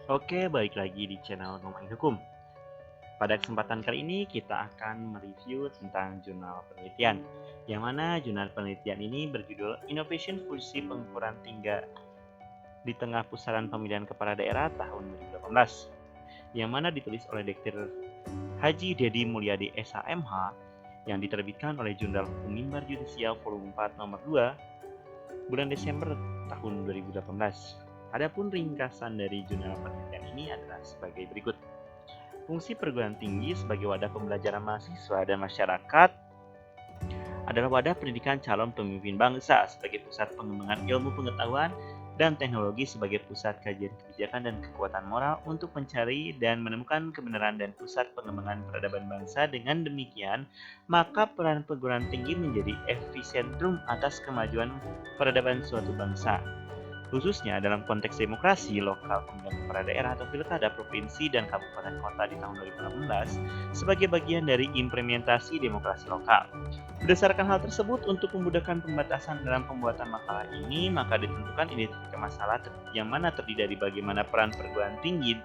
Oke, balik lagi di channel Ngomongin Hukum. Pada kesempatan kali ini kita akan mereview tentang jurnal penelitian, yang mana jurnal penelitian ini berjudul Innovation Fungsi Pengukuran Tingkat di Tengah Pusaran Pemilihan Kepala Daerah tahun 2018, yang mana ditulis oleh Dr. Haji Dedi Mulyadi SHMH, yang diterbitkan oleh Jurnal Hukum Mimbar Judisial Volume 4 Nomor 2 bulan Desember tahun 2018. Adapun ringkasan dari jurnal penelitian ini adalah sebagai berikut. Fungsi perguruan tinggi sebagai wadah pembelajaran mahasiswa dan masyarakat adalah wadah pendidikan calon pemimpin bangsa sebagai pusat pengembangan ilmu pengetahuan dan teknologi sebagai pusat kajian kebijakan dan kekuatan moral untuk mencari dan menemukan kebenaran dan pusat pengembangan peradaban bangsa. Dengan demikian, maka peran perguruan tinggi menjadi epicentrum atas kemajuan peradaban suatu bangsa, khususnya dalam konteks demokrasi lokal pemilihan kepala daerah atau pilkada provinsi dan kabupaten kota di tahun 2018 sebagai bagian dari implementasi demokrasi lokal. Berdasarkan hal tersebut, untuk memudahkan pembatasan dalam pembuatan makalah ini, maka ditentukan identifikasi masalah yang mana terdiri dari bagaimana peran perguruan tinggi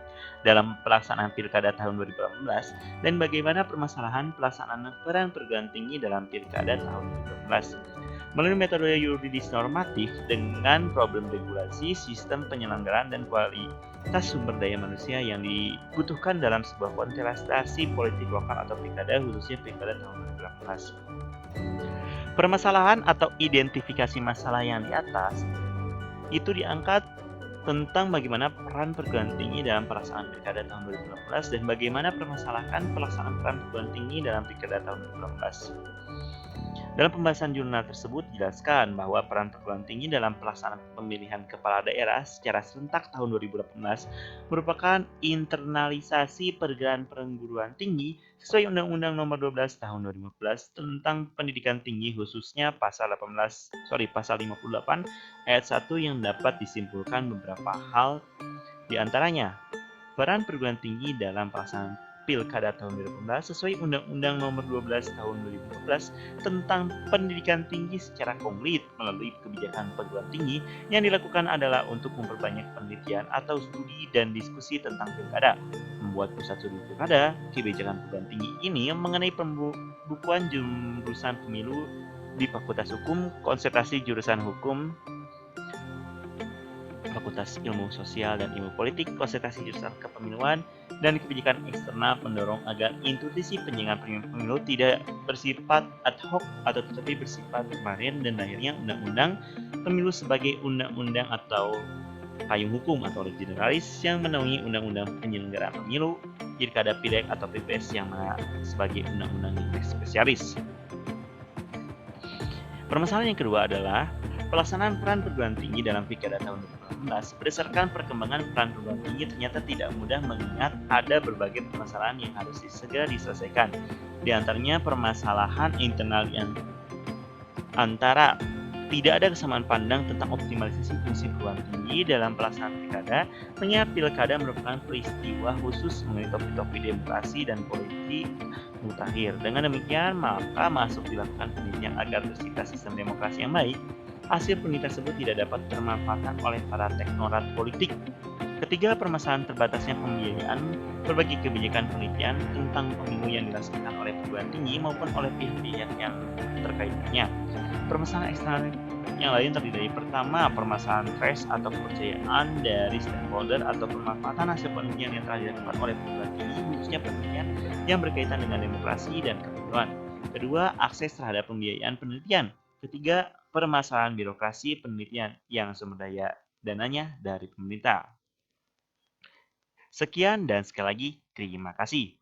dalam pelaksanaan pilkada tahun 2018 dan bagaimana permasalahan pelaksanaan peran perguruan tinggi dalam pilkada tahun 2018 melalui metode yuridis normatif dengan problem regulasi, sistem penyelenggaraan, dan kualitas sumber daya manusia yang dibutuhkan dalam sebuah kontestasi politik lokal atau pilkada, khususnya pilkada tahun 2018. Permasalahan atau identifikasi masalah yang di atas itu diangkat tentang bagaimana peran perguruan tinggi dalam pelaksanaan pilkada tahun 2018 dan bagaimana permasalahan pelaksanaan peran perguruan tinggi dalam pilkada tahun 2018. Dalam pembahasan jurnal tersebut dijelaskan bahwa peran perguruan tinggi dalam pelaksanaan pemilihan kepala daerah secara serentak tahun 2018 merupakan internalisasi perguruan tinggi sesuai Undang-Undang Nomor 12 Tahun 2015 tentang Pendidikan Tinggi, khususnya pasal 58 ayat 1, yang dapat disimpulkan beberapa hal, di antaranya peran perguruan tinggi dalam pelaksanaan Pilkada tahun 2018 sesuai Undang-Undang Nomor 12 Tahun 2014 tentang pendidikan tinggi secara komplit melalui kebijakan perguruan tinggi yang dilakukan adalah untuk memperbanyak penelitian atau studi dan diskusi tentang pilkada, membuat pusat studi pilkada. Kebijakan perguruan tinggi ini mengenai pembukuan jurusan pemilu di Fakultas Hukum, konsentrasi jurusan hukum, Fakultas Ilmu Sosial dan Ilmu Politik, konsentrasi jurusan kepemiluan, dan kebijakan eksternal pendorong agar institusi penyelenggaraan pemilu tidak bersifat ad hoc atau tetapi bersifat permanen, dan akhirnya undang-undang pemilu sebagai undang-undang atau payung hukum atau generalis yang menaungi undang-undang penyelenggaraan pemilu, pilkada, pileg atau pilpres yang sebagai undang-undang spesialis. Permasalahan yang kedua adalah pelaksanaan peran perguruan tinggi dalam pilkada tahun 2018. Berdasarkan perkembangan peran perguruan tinggi ternyata tidak mudah mengingat ada berbagai permasalahan yang harus segera diselesaikan. Di antaranya permasalahan internal yang antara tidak ada kesamaan pandang tentang optimalisasi fungsi perguruan tinggi dalam pelaksanaan pilkada, mengingat pilkada merupakan peristiwa khusus mengenai topik-topik demokrasi dan politik mutakhir. Dengan demikian, maka masuk dilakukan penelitian agar tercipta sistem demokrasi yang baik. Hasil penelitian tersebut tidak dapat termanfaatkan oleh para teknokrat politik. Ketiga, permasalahan terbatasnya pembiayaan berbagai kebijakan penelitian tentang pemilu yang dilaksanakan oleh perguruan tinggi maupun oleh pihak-pihak yang terkaitnya. Permasalahan eksternal yang lain terdiri dari pertama, permasalahan trust atau kepercayaan dari stakeholder atau pemanfaatan hasil penelitian yang telah dilakukan oleh perguruan tinggi, khususnya penelitian yang berkaitan dengan demokrasi dan kepemiluan. Kedua, akses terhadap pembiayaan penelitian. Ketiga, permasalahan birokrasi penelitian yang sumber daya dananya dari pemerintah. Sekian dan sekali lagi terima kasih.